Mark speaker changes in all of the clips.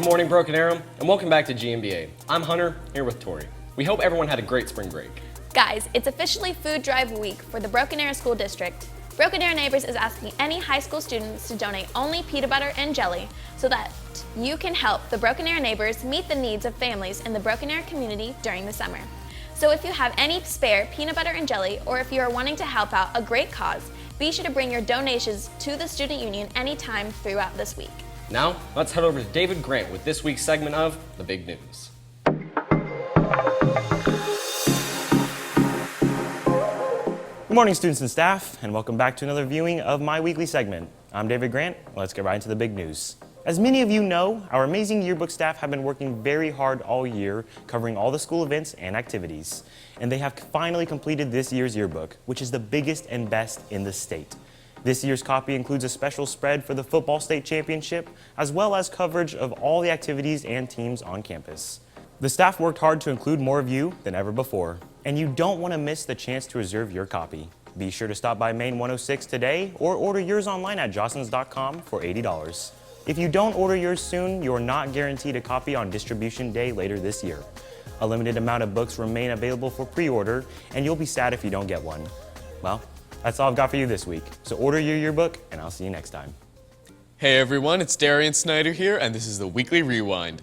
Speaker 1: morning, Broken Arrow, and welcome back to GMBA. I'm Hunter, here with Tori. We hope everyone had a great spring break.
Speaker 2: Guys, it's officially Food Drive Week for the Broken Arrow School District. Broken Arrow Neighbors is asking any high school students to donate only peanut butter and jelly so that you can help the Broken Arrow Neighbors meet the needs of families in the Broken Arrow community during the summer. So if you have any spare peanut butter and jelly, or if you are wanting to help out a great cause, be sure to bring your donations to the Student Union anytime throughout this week.
Speaker 1: Now, let's head over to David Grant with this week's segment of The Big News.
Speaker 3: Good morning, students and staff, and welcome back to another viewing of my weekly segment. I'm David Grant. Let's get right into the big news. As many of you know, our amazing yearbook staff have been working very hard all year, covering all the school events and activities. And they have finally completed this year's yearbook, which is the biggest and best in the state. This year's copy includes a special spread for the football state championship, as well as coverage of all the activities and teams on campus. The staff worked hard to include more of you than ever before, and you don't want to miss the chance to reserve your copy. Be sure to stop by Main 106 today or order yours online at jostens.com for $80. If you don't order yours soon, you're not guaranteed a copy on distribution day later this year. A limited amount of books remain available for pre-order, and you'll be sad if you don't get one. Well, that's all I've got for you this week. So order your yearbook, and I'll see you next time.
Speaker 4: Hey everyone, it's Darian Snyder here, and this is the Weekly Rewind.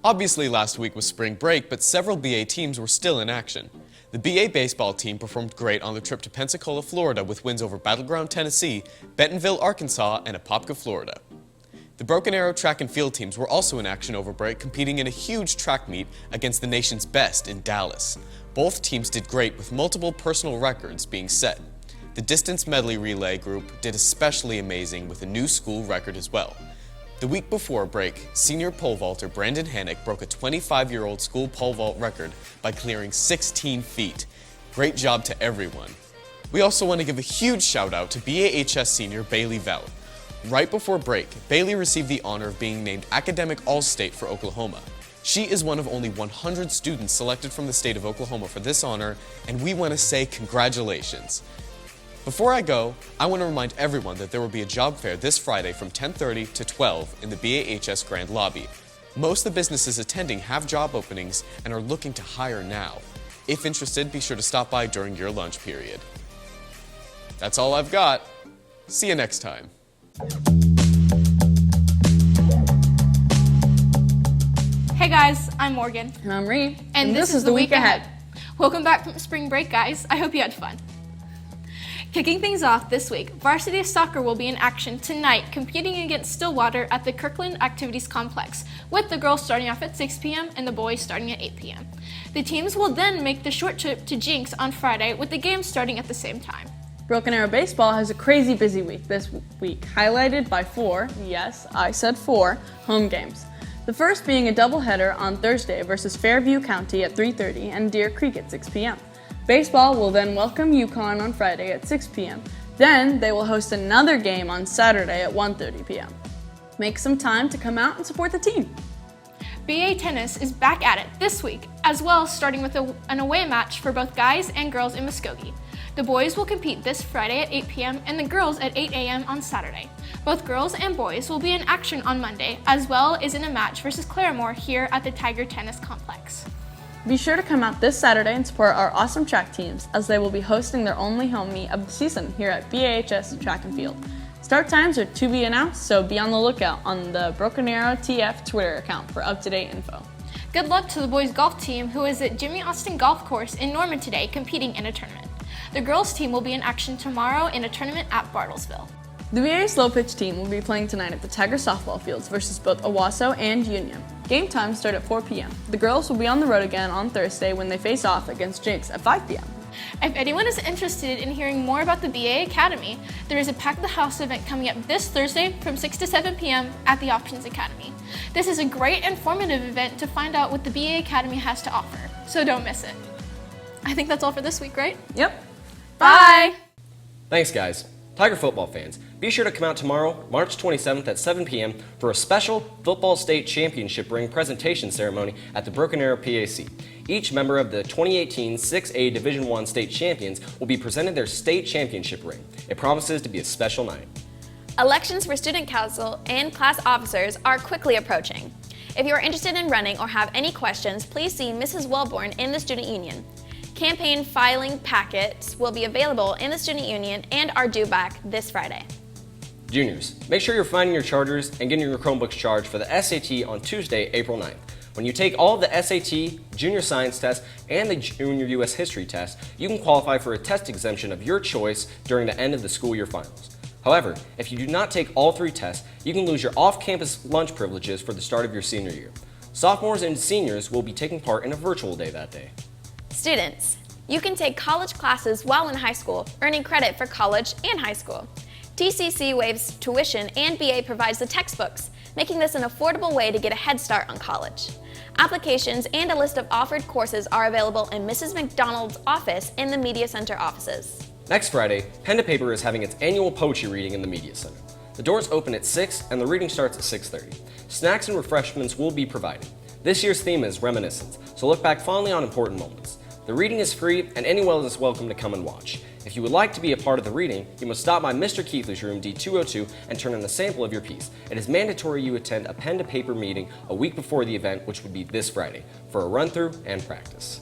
Speaker 4: Obviously last week was spring break, but several BA teams were still in action. The BA baseball team performed great on the trip to Pensacola, Florida with wins over Battleground, Tennessee, Bentonville, Arkansas, and Apopka, Florida. The Broken Arrow track and field teams were also in action over break, competing in a huge track meet against the nation's best in Dallas. Both teams did great with multiple personal records being set. The distance medley relay group did especially amazing with a new school record as well. The week before break, senior pole vaulter Brandon Hannock broke a 25-year-old school pole vault record by clearing 16 feet. Great job to everyone. We also want to give a huge shout out to BAHS senior Bailey Vaught. Right before break, Bailey received the honor of being named Academic All-State for Oklahoma. She is one of only 100 students selected from the state of Oklahoma for this honor, and we want to say congratulations. Before I go, I want to remind everyone that there will be a job fair this Friday from 10:30 to 12 in the BAHS Grand Lobby. Most of the businesses attending have job openings and are looking to hire now. If interested, be sure to stop by during your lunch period. That's all I've got. See you next time.
Speaker 5: Hey guys, I'm Morgan.
Speaker 6: And I'm Ree.
Speaker 5: And this is the week ahead. Welcome back from spring break, guys. I hope you had fun. Kicking things off this week, varsity soccer will be in action tonight, competing against Stillwater at the Kirkland Activities Complex, with the girls starting off at 6 p.m. and the boys starting at 8 p.m. The teams will then make the short trip to Jinx on Friday, with the games starting at the same time.
Speaker 6: Broken Arrow Baseball has a crazy busy week this week, highlighted by 4, yes, I said 4, home games. The first being a doubleheader on Thursday versus Fairview County at 3:30 and Deer Creek at 6 p.m. Baseball will then welcome UConn on Friday at 6 p.m. Then they will host another game on Saturday at 1:30 p.m. Make some time to come out and support the team.
Speaker 5: BA Tennis is back at it this week, as well, starting with an away match for both guys and girls in Muskogee. The boys will compete this Friday at 8 p.m. and the girls at 8 a.m. on Saturday. Both girls and boys will be in action on Monday, as well as in a match versus Claremore here at the Tiger Tennis Complex.
Speaker 6: Be sure to come out this Saturday and support our awesome track teams, as they will be hosting their only home meet of the season here at BAHS Track and Field. Start times are to be announced, so be on the lookout on the Broken Arrow TF Twitter account for up-to-date info.
Speaker 5: Good luck to the boys golf team, who is at Jimmy Austin Golf Course in Norman today, competing in a tournament. The girls team will be in action tomorrow in a tournament at Bartlesville.
Speaker 6: The VA slow pitch team will be playing tonight at the Tiger softball fields versus both Owasso and Union. Game times start at 4 p.m. The girls will be on the road again on Thursday when they face off against Jinx at 5 p.m.
Speaker 5: If anyone is interested in hearing more about the BA Academy, there is a Pack the House event coming up this Thursday from 6 to 7 p.m. at the Options Academy. This is a great informative event to find out what the BA Academy has to offer, so don't miss it. I think that's all for this week, right?
Speaker 6: Yep.
Speaker 5: Bye!
Speaker 1: Thanks, guys. Tiger football fans, be sure to come out tomorrow, March 27th at 7 p.m. for a special Football State Championship ring presentation ceremony at the Broken Arrow PAC. Each member of the 2018 6A Division I state champions will be presented their state championship ring. It promises to be a special night.
Speaker 2: Elections for student council and class officers are quickly approaching. If you are interested in running or have any questions, please see Mrs. Wellborn in the Student Union. Campaign filing packets will be available in the Student Union and are due back this Friday.
Speaker 1: Juniors, make sure you're finding your chargers and getting your Chromebooks charged for the SAT on Tuesday, April 9th. When you take all of the SAT, Junior Science Test, and the Junior U.S. History Test, you can qualify for a test exemption of your choice during the end of the school year finals. However, if you do not take all 3 tests, you can lose your off-campus lunch privileges for the start of your senior year. Sophomores and seniors will be taking part in a virtual day that day.
Speaker 2: Students, you can take college classes while in high school, earning credit for college and high school. TCC waives tuition and BA provides the textbooks, making this an affordable way to get a head start on college. Applications and a list of offered courses are available in Mrs. McDonald's office and the Media Center offices.
Speaker 1: Next Friday, Pen to Paper is having its annual poetry reading in the Media Center. The doors open at 6 and the reading starts at 6:30. Snacks and refreshments will be provided. This year's theme is Reminiscence, so look back fondly on important moments. The reading is free and anyone is welcome to come and watch. If you would like to be a part of the reading, you must stop by Mr. Keithley's room D202 and turn in a sample of your piece. It is mandatory you attend a pen to paper meeting a week before the event, which would be this Friday, for a run-through and practice.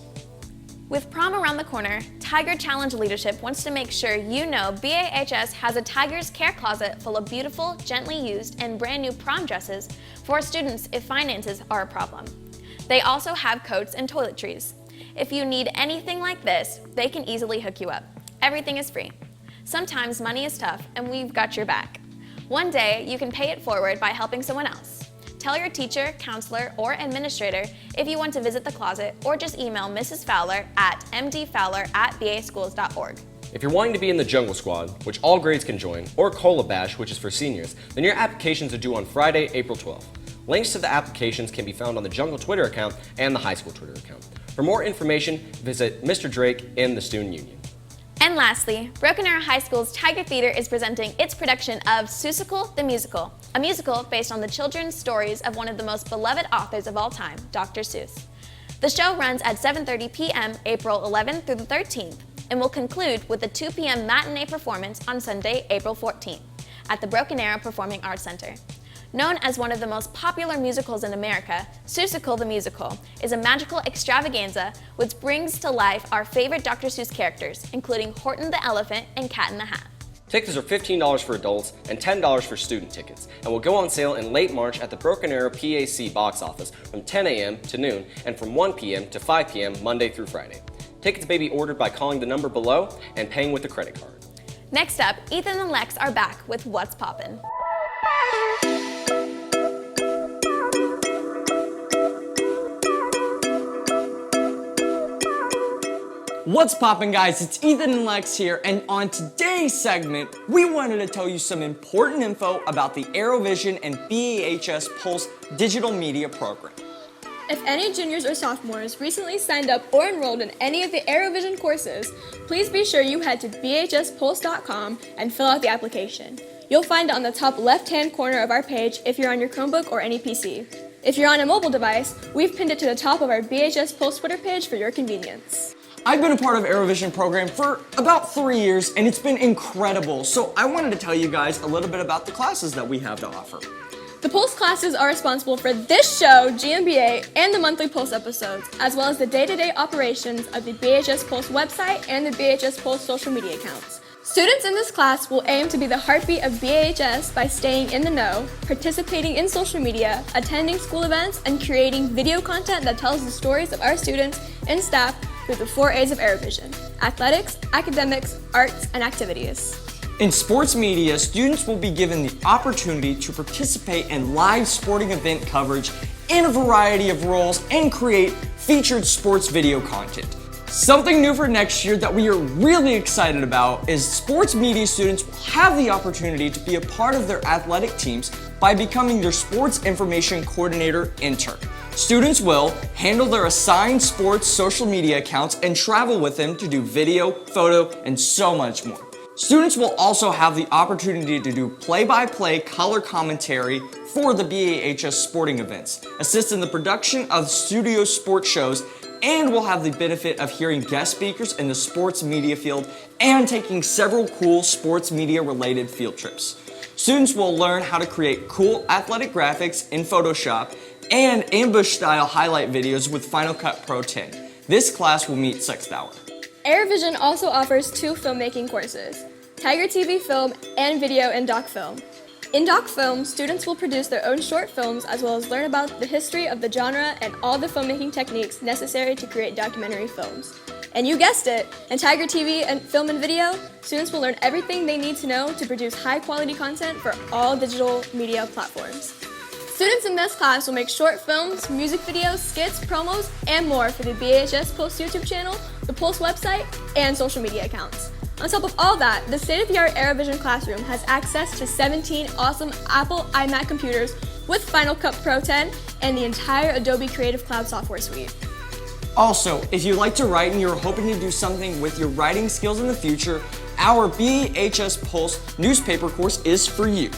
Speaker 2: With prom around the corner, Tiger Challenge Leadership wants to make sure you know BAHS has a Tiger's Care Closet full of beautiful, gently used, and brand new prom dresses for students if finances are a problem. They also have coats and toiletries. If you need anything like this, they can easily hook you up. Everything is free. Sometimes money is tough, and we've got your back. One day, you can pay it forward by helping someone else. Tell your teacher, counselor, or administrator if you want to visit the closet, or just email Mrs. Fowler at mdfowler@baschools.org.
Speaker 1: If you're wanting to be in the Jungle Squad, which all grades can join, or Cola Bash, which is for seniors, then your applications are due on Friday, April 12th. Links to the applications can be found on the Jungle Twitter account and the high school Twitter account. For more information, visit Mr. Drake in the Student Union.
Speaker 2: And lastly, Broken Arrow High School's Tiger Theater is presenting its production of Seussical the Musical, a musical based on the children's stories of one of the most beloved authors of all time, Dr. Seuss. The show runs at 7:30 p.m. April 11th through the 13th and will conclude with a 2 p.m. matinee performance on Sunday, April 14th at the Broken Arrow Performing Arts Center. Known as one of the most popular musicals in America, Seussical the Musical is a magical extravaganza which brings to life our favorite Dr. Seuss characters, including Horton the Elephant and Cat in the Hat.
Speaker 1: Tickets are $15 for adults and $10 for student tickets, and will go on sale in late March at the Broken Arrow PAC box office from 10 a.m. to noon and from 1 p.m. to 5 p.m. Monday through Friday. Tickets may be ordered by calling the number below and paying with a credit card.
Speaker 2: Next up, Ethan and Lex are back with What's Poppin'.
Speaker 7: What's poppin', guys? It's Ethan and Lex here, and on today's segment, we wanted to tell you some important info about the ArrowVision and BAHS Pulse digital media program.
Speaker 5: If any juniors or sophomores recently signed up or enrolled in any of the ArrowVision courses, please be sure you head to bhspulse.com and fill out the application. You'll find it on the top left-hand corner of our page if you're on your Chromebook or any PC. If you're on a mobile device, we've pinned it to the top of our BHS Pulse Twitter page for your convenience.
Speaker 7: I've been a part of ArrowVision program for about 3 years, and it's been incredible. So I wanted to tell you guys a little bit about the classes that we have to offer.
Speaker 5: The Pulse classes are responsible for this show, GMBA, and the monthly Pulse episodes, as well as the day-to-day operations of the BHS Pulse website and the BHS Pulse social media accounts. Students in this class will aim to be the heartbeat of BHS by staying in the know, participating in social media, attending school events, and creating video content that tells the stories of our students and staff through the 4 A's of ArrowVision: athletics, academics, arts, and activities.
Speaker 7: In sports media, students will be given the opportunity to participate in live sporting event coverage in a variety of roles and create featured sports video content. Something new for next year that we are really excited about is sports media students will have the opportunity to be a part of their athletic teams by becoming their sports information coordinator intern. Students will handle their assigned sports social media accounts and travel with them to do video, photo, and so much more. Students will also have the opportunity to do play-by-play color commentary for the BAHS sporting events, assist in the production of studio sports shows, and will have the benefit of hearing guest speakers in the sports media field and taking several cool sports media related field trips. Students will learn how to create cool athletic graphics in Photoshop and ambush-style highlight videos with Final Cut Pro 10. This class will meet 6th hour.
Speaker 8: ArrowVision also offers 2 filmmaking courses, Tiger TV Film and Video and Doc Film. In Doc Film, students will produce their own short films as well as learn about the history of the genre and all the filmmaking techniques necessary to create documentary films. And you guessed it, in Tiger TV and Film and Video, students will learn everything they need to know to produce high-quality content for all digital media platforms. Students in this class will make short films, music videos, skits, promos, and more for the BHS Pulse YouTube channel, the Pulse website, and social media accounts. On top of all that, the state-of-the-art ArrowVision classroom has access to 17 awesome Apple iMac computers with Final Cut Pro 10 and the entire Adobe Creative Cloud software suite.
Speaker 7: Also, if you like to write and you're hoping to do something with your writing skills in the future, our BHS Pulse newspaper course is for you.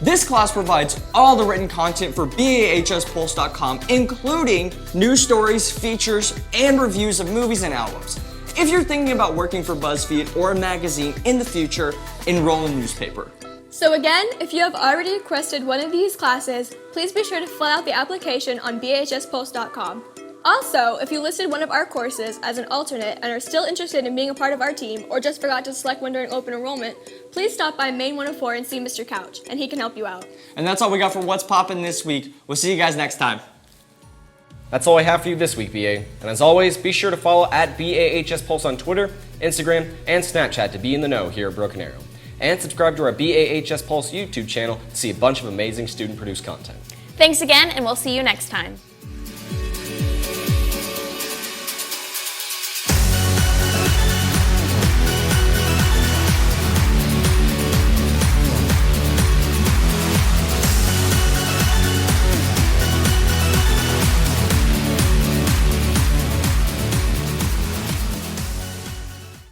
Speaker 7: This class provides all the written content for BAHSPulse.com, including news stories, features, and reviews of movies and albums. If you're thinking about working for BuzzFeed or a magazine in the future, enroll in newspaper.
Speaker 8: So again, if you have already requested one of these classes, please be sure to fill out the application on BHSPulse.com. Also, if you listed one of our courses as an alternate and are still interested in being a part of our team or just forgot to select one during open enrollment, please stop by Main 104 and see Mr. Couch, and he can help you out.
Speaker 7: And that's all we got for What's Poppin' this week. We'll see you guys next time.
Speaker 1: That's all I have for you this week, BA. And as always, be sure to follow at BAHS Pulse on Twitter, Instagram, and Snapchat to be in the know here at Broken Arrow. And subscribe to our BAHS Pulse YouTube channel to see a bunch of amazing student-produced content.
Speaker 2: Thanks again, and we'll see you next time.